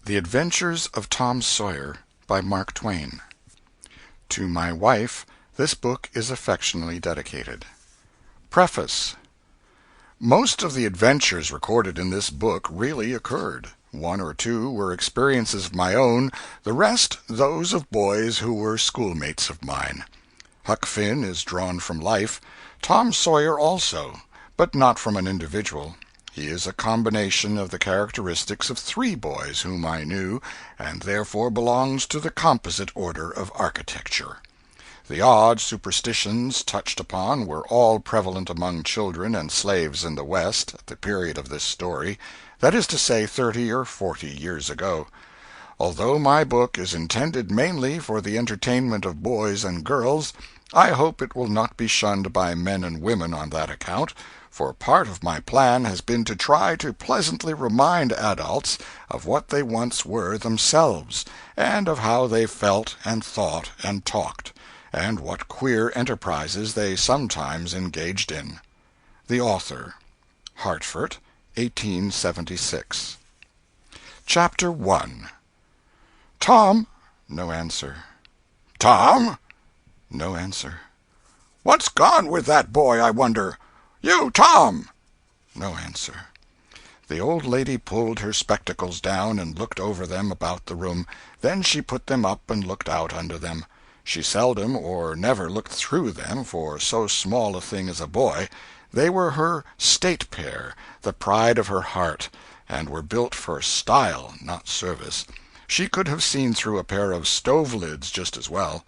The Adventures of Tom Sawyer, by Mark Twain. To my wife, this book is affectionately dedicated. Preface. Most of the adventures recorded in this book really occurred. One or two were experiences of my own, the rest those of boys who were schoolmates of mine. Huck Finn is drawn from life, Tom Sawyer also, but not from an individual. He is a combination of the characteristics of three boys whom I knew, and therefore belongs to the composite order of architecture. The odd superstitions touched upon were all prevalent among children and slaves in the West at the period of this story, that is to say 30 or 40 years ago. Although my book is intended mainly for the entertainment of boys and girls, I hope it will not be shunned by men and women on that account, for part of my plan has been to try to pleasantly remind adults of what they once were themselves, and of how they felt and thought and talked, and what queer enterprises they sometimes engaged in. The Author. Hartford, 1876. Chapter 1. Tom. No answer. Tom. No answer. What's gone with that boy, I wonder? You, Tom! No answer. The old lady pulled her spectacles down and looked over them about the room. Then she put them up and looked out under them. She seldom or never looked through them for so small a thing as a boy. They were her state pair, the pride of her heart, and were built for style, not service. She could have seen through a pair of stove-lids just as well.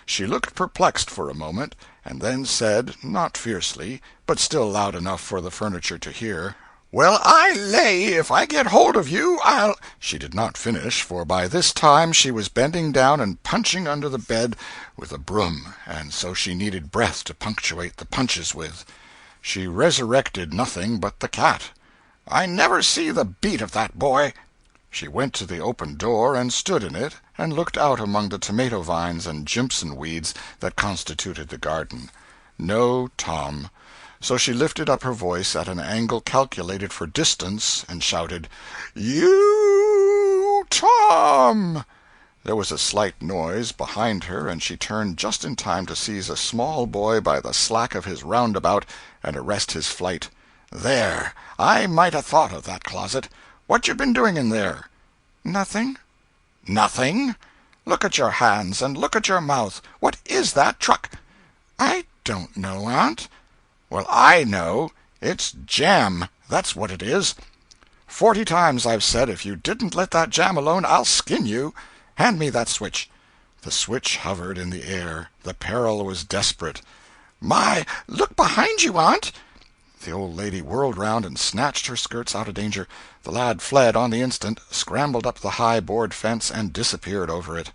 She looked perplexed for a moment, and then said, not fiercely, but still loud enough for the furniture to hear, "Well, I lay if I get hold of you, I'll—" She did not finish, for by this time she was bending down and punching under the bed with a broom, and so she needed breath to punctuate the punches with. She resurrected nothing but the cat. "I never see the beat of that boy." She went to the open door and stood in it, and looked out among the tomato vines and jimpson weeds that constituted the garden. No Tom. So she lifted up her voice at an angle calculated for distance, and shouted, "You, Tom!" There was a slight noise behind her, and she turned just in time to seize a small boy by the slack of his roundabout and arrest his flight. "There! I might 'a' thought of that closet. What you been doing in there?" "Nothing." "Nothing? Look at your hands, and look at your mouth. What is that truck?" "I don't know, Aunt." "Well, I know. It's jam, that's what it is. 40 times I've said if you didn't let that jam alone I'll skin you. Hand me that switch." The switch hovered in the air. The peril was desperate. "My, look behind you, Aunt!" The old lady whirled round and snatched her skirts out of danger. The lad fled on the instant, scrambled up the high board fence, and disappeared over it.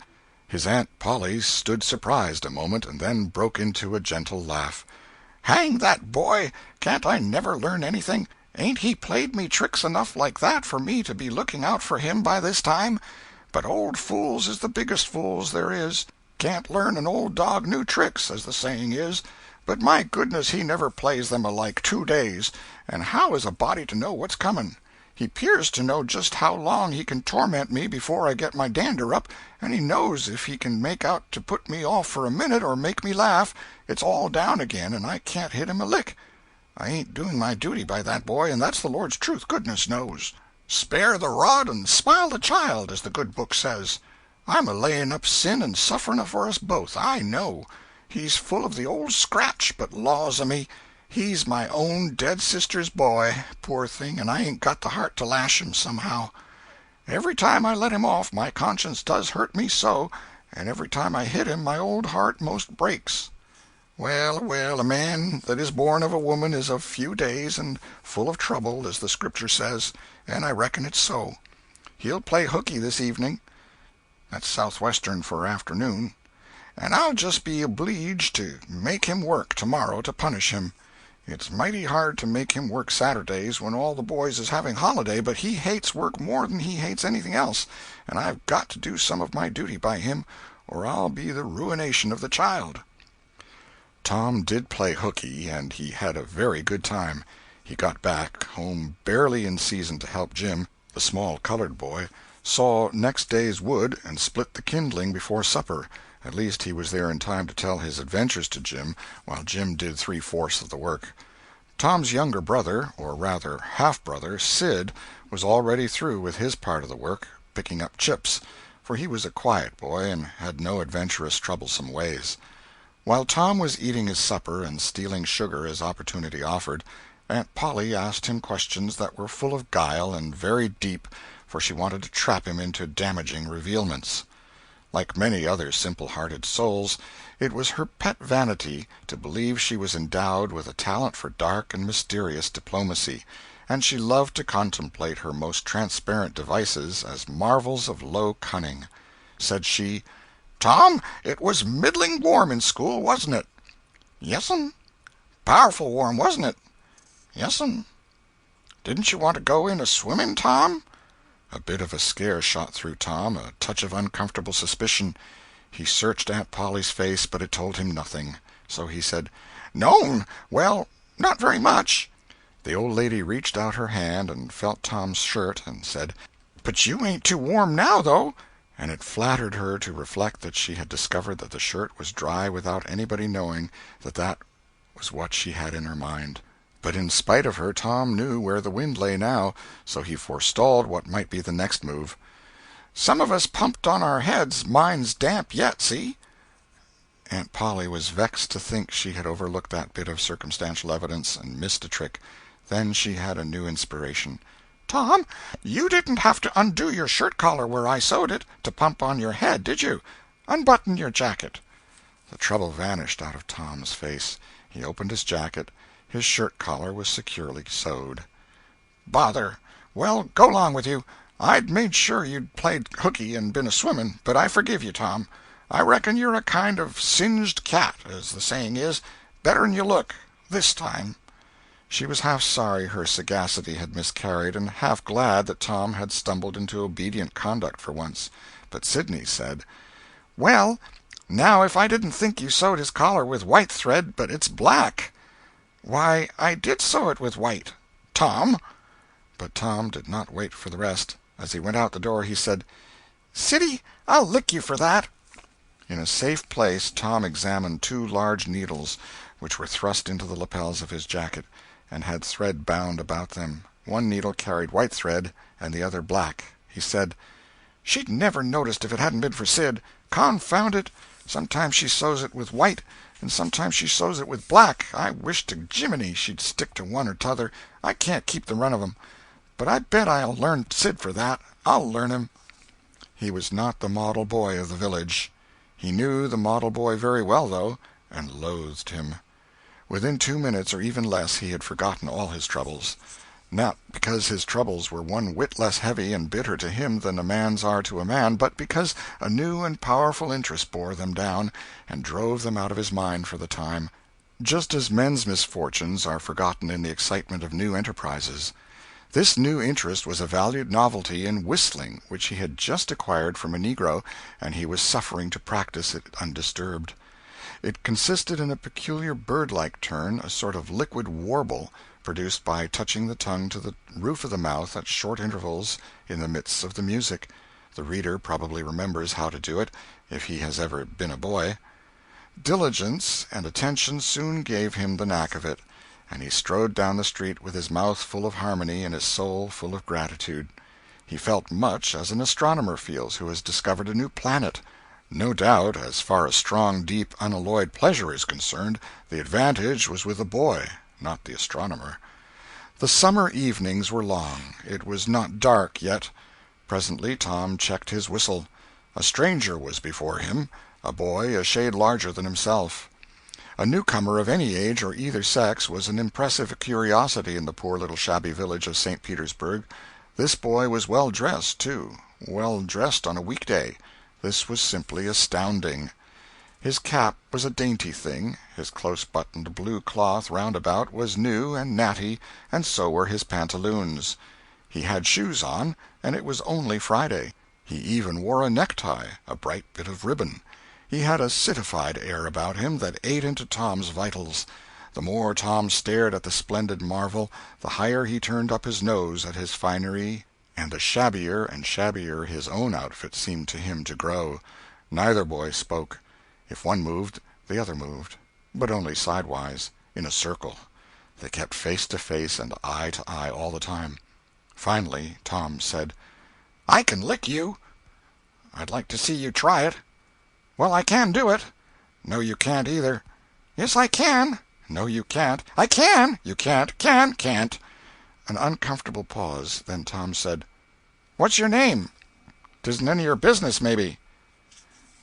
His Aunt Polly stood surprised a moment, and then broke into a gentle laugh. "Hang that boy! Can't I never learn anything? Ain't he played me tricks enough like that for me to be looking out for him by this time? But old fools is the biggest fools there is. Can't learn an old dog new tricks, as the saying is. But my goodness, he never plays them alike 2 days, and how is a body to know what's coming? He 'pears to know just how long he can torment me before I get my dander up, and he knows if he can make out to put me off for a minute or make me laugh, it's all down again and I can't hit him a lick. I ain't doing my duty by that boy, and that's the Lord's truth, goodness knows. Spare the rod and smile the child, as the good book says. I'm a laying up sin and suffering for us both, I know. He's full of the old scratch, but laws o' me, he's my own dead sister's boy, poor thing, and I ain't got the heart to lash him somehow. Every time I let him off my conscience does hurt me so, and every time I hit him my old heart most breaks. Well, well, a man that is born of a woman is of few days and full of trouble, as the Scripture says, and I reckon it's so. He'll play hooky this evening. That's southwestern for afternoon. And I'll just be obleeged to make him work tomorrow to punish him. It's mighty hard to make him work Saturdays when all the boys is having holiday, but he hates work more than he hates anything else, and I've got to do some of my duty by him, or I'll be the ruination of the child." Tom did play hooky, and he had a very good time. He got back home barely in season to help Jim, the small colored boy, saw next day's wood, and split the kindling before supper. At least he was there in time to tell his adventures to Jim, while Jim did three-fourths of the work. Tom's younger brother, or rather half-brother, Sid, was already through with his part of the work, picking up chips, for he was a quiet boy and had no adventurous, troublesome ways. While Tom was eating his supper and stealing sugar as opportunity offered, Aunt Polly asked him questions that were full of guile and very deep, for she wanted to trap him into damaging revealments. Like many other simple-hearted souls, it was her pet vanity to believe she was endowed with a talent for dark and mysterious diplomacy, and she loved to contemplate her most transparent devices as marvels of low cunning. Said she, "Tom, it was middling warm in school, wasn't it?" "Yes'm." "Powerful warm, wasn't it?" "Yes'm." "Didn't you want to go in a-swimming, Tom?" A bit of a scare shot through Tom, a touch of uncomfortable suspicion. He searched Aunt Polly's face, but it told him nothing. So he said, "No'm, well, not very much." The old lady reached out her hand and felt Tom's shirt, and said, "But you ain't too warm now, though." And it flattered her to reflect that she had discovered that the shirt was dry without anybody knowing that that was what she had in her mind. But in spite of her, Tom knew where the wind lay now, so he forestalled what might be the next move. "Some of us pumped on our heads. Mine's damp yet, see?" Aunt Polly was vexed to think she had overlooked that bit of circumstantial evidence and missed a trick. Then she had a new inspiration. "Tom, you didn't have to undo your shirt collar where I sewed it, to pump on your head, did you? Unbutton your jacket." The trouble vanished out of Tom's face. He opened his jacket. His shirt collar was securely sewed. "Bother! Well, go 'long with you. I'd made sure you'd played hooky and been a-swimming, but I forgive you, Tom. I reckon you're a kind of singed cat, as the saying is, better'n you look, this time." She was half sorry her sagacity had miscarried, and half glad that Tom had stumbled into obedient conduct for once. But Sidney said, "Well, now if I didn't think you sewed his collar with white thread, but it's black." "Why, I did sew it with white." "Tom!" But Tom did not wait for the rest. As he went out the door, he said, "Siddy, I'll lick you for that." In a safe place Tom examined two large needles, which were thrust into the lapels of his jacket, and had thread bound about them. One needle carried white thread, and the other black. He said, "She'd never noticed if it hadn't been for Sid. Confound it! Sometimes she sews it with white, and sometimes she sews it with black. I wish to Jiminy she'd stick to one or t'other. I can't keep the run of 'em. But I bet I'll learn Sid for that. I'll learn him." He was not the model boy of the village. He knew the model boy very well, though, and loathed him. Within 2 minutes, or even less, he had forgotten all his troubles. Not because his troubles were one whit less heavy and bitter to him than a man's are to a man, but because a new and powerful interest bore them down and drove them out of his mind for the time, just as men's misfortunes are forgotten in the excitement of new enterprises. This new interest was a valued novelty in whistling, which he had just acquired from a negro, and he was suffering to practice it undisturbed. It consisted in a peculiar bird-like turn, a sort of liquid warble, produced by touching the tongue to the roof of the mouth at short intervals in the midst of the music. The reader probably remembers how to do it, if he has ever been a boy. Diligence and attention soon gave him the knack of it, and he strode down the street with his mouth full of harmony and his soul full of gratitude. He felt much as an astronomer feels who has discovered a new planet. No doubt, as far as strong, deep, unalloyed pleasure is concerned, the advantage was with the boy, not the astronomer. The summer evenings were long. It was not dark yet. Presently Tom checked his whistle. A stranger was before him, a boy a shade larger than himself. A newcomer of any age or either sex was an impressive curiosity in the poor little shabby village of St. Petersburg. This boy was well dressed, too, well dressed on a weekday. This was simply astounding. His cap was a dainty thing, his close-buttoned blue cloth roundabout was new and natty, and so were his pantaloons. He had shoes on, and it was only Friday. He even wore a necktie, a bright bit of ribbon. He had a citified air about him that ate into Tom's vitals. The more Tom stared at the splendid marvel, the higher he turned up his nose at his finery and the shabbier and shabbier his own outfit seemed to him to grow. Neither boy spoke. If one moved, the other moved, but only sidewise, in a circle. They kept face to face and eye to eye all the time. Finally Tom said, "I can lick you." "I'd like to see you try it." "Well, I can do it." "No, you can't either." "Yes, I can." "No, you can't." "I can." "You can't." Can't." An uncomfortable pause. Then Tom said, "What's your name?" "'Tisn't any of your business, maybe."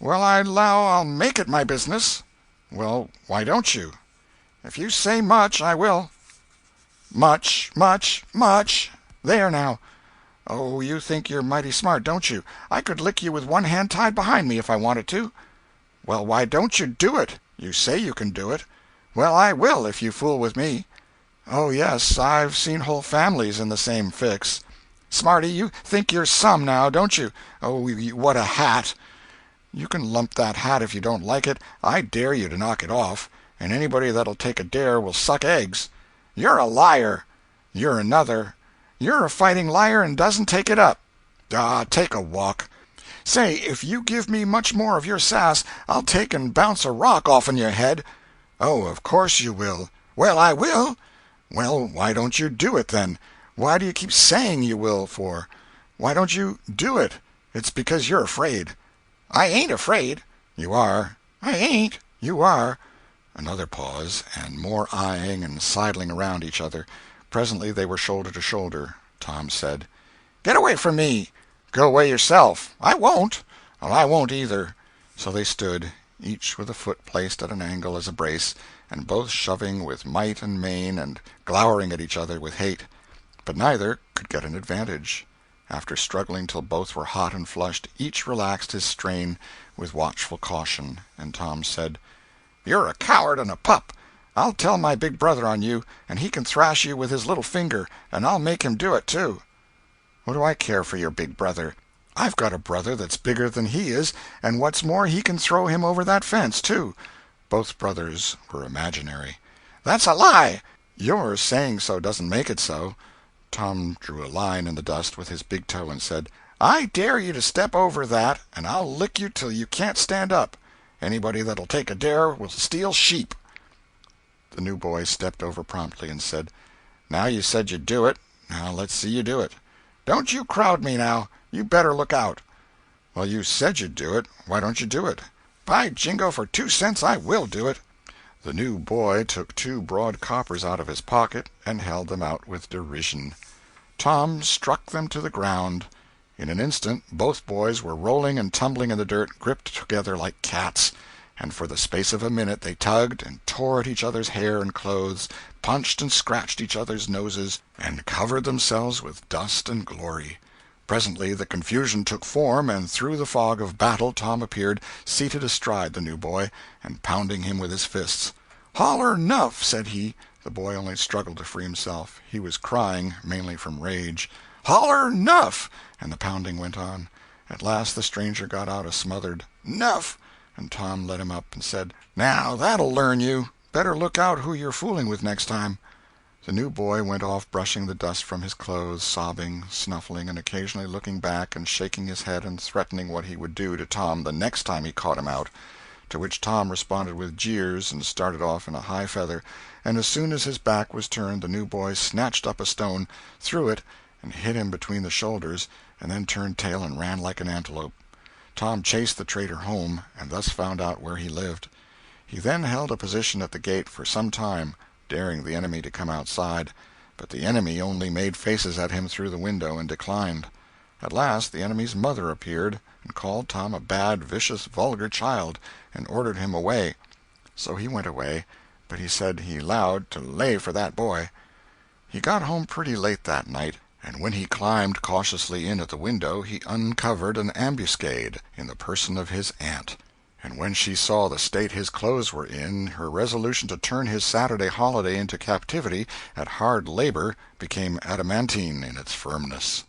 "Well, I 'low I'll make it my business." "Well, why don't you?" "If you say much, I will." "Much, much, much. There now." "Oh, you think you're mighty smart, don't you? I could lick you with one hand tied behind me if I wanted to." "Well, why don't you do it? You say you can do it." "Well, I will, if you fool with me." "Oh, yes, I've seen whole families in the same fix." "Smarty, you think you're some, now, don't you? Oh, what a hat!" "You can lump that hat if you don't like it. I dare you to knock it off, and anybody that'll take a dare will suck eggs." "You're a liar." "You're another." "You're a fighting liar and doesn't take it up." "Ah, take a walk." "Say, if you give me much more of your sass, I'll take and bounce a rock off'n your head." "Oh, of course you will." "Well, I will." "Well, why don't you do it, then? Why do you keep saying you will, for? Why don't you do it? It's because you're afraid." "I ain't afraid." "You are." "I ain't." "You are." Another pause, and more eyeing and sidling around each other. Presently they were shoulder to shoulder. Tom said, "Get away from me." "Go away yourself." "I won't." "Well, I won't either." So they stood, each with a foot placed at an angle as a brace, and both shoving with might and main and glowering at each other with hate. But neither could get an advantage. After struggling till both were hot and flushed, each relaxed his strain with watchful caution, and Tom said, "You're a coward and a pup. I'll tell my big brother on you, and he can thrash you with his little finger, and I'll make him do it, too." "What do I care for your big brother? I've got a brother that's bigger than he is, and what's more, he can throw him over that fence, too." Both brothers were imaginary. "That's a lie." "Your saying so doesn't make it so." Tom drew a line in the dust with his big toe and said, "I dare you to step over that, and I'll lick you till you can't stand up. Anybody that'll take a dare will steal sheep." The new boy stepped over promptly and said, "Now you said you'd do it. Now let's see you do it." "Don't you crowd me, now. You better look out." "Well, you said you'd do it. Why don't you do it?" "By jingo, for 2 cents I will do it." The new boy took 2 broad coppers out of his pocket and held them out with derision. Tom struck them to the ground. In an instant both boys were rolling and tumbling in the dirt, gripped together like cats, and for the space of a minute they tugged and tore at each other's hair and clothes, punched and scratched each other's noses, and covered themselves with dust and glory. Presently the confusion took form, and through the fog of battle Tom appeared, seated astride the new boy, and pounding him with his fists. "Holler 'nuff," said he. The boy only struggled to free himself. He was crying, mainly from rage. "Holler 'nuff," and the pounding went on. At last the stranger got out a smothered "'Nuff," and Tom let him up and said, "Now that'll learn you. Better look out who you're fooling with next time." The new boy went off brushing the dust from his clothes, sobbing, snuffling, and occasionally looking back and shaking his head and threatening what he would do to Tom the next time he caught him out. To which Tom responded with jeers and started off in a high feather, and as soon as his back was turned the new boy snatched up a stone, threw it, and hit him between the shoulders, and then turned tail and ran like an antelope. Tom chased the traitor home, and thus found out where he lived. He then held a position at the gate for some time, daring the enemy to come outside, but the enemy only made faces at him through the window and declined. At last the enemy's mother appeared, and called Tom a bad, vicious, vulgar child, and ordered him away. So he went away, but he said he 'lowed to lay for that boy. He got home pretty late that night, and when he climbed cautiously in at the window he uncovered an ambuscade in the person of his aunt. And when she saw the state his clothes were in, her resolution to turn his Saturday holiday into captivity at hard labor became adamantine in its firmness.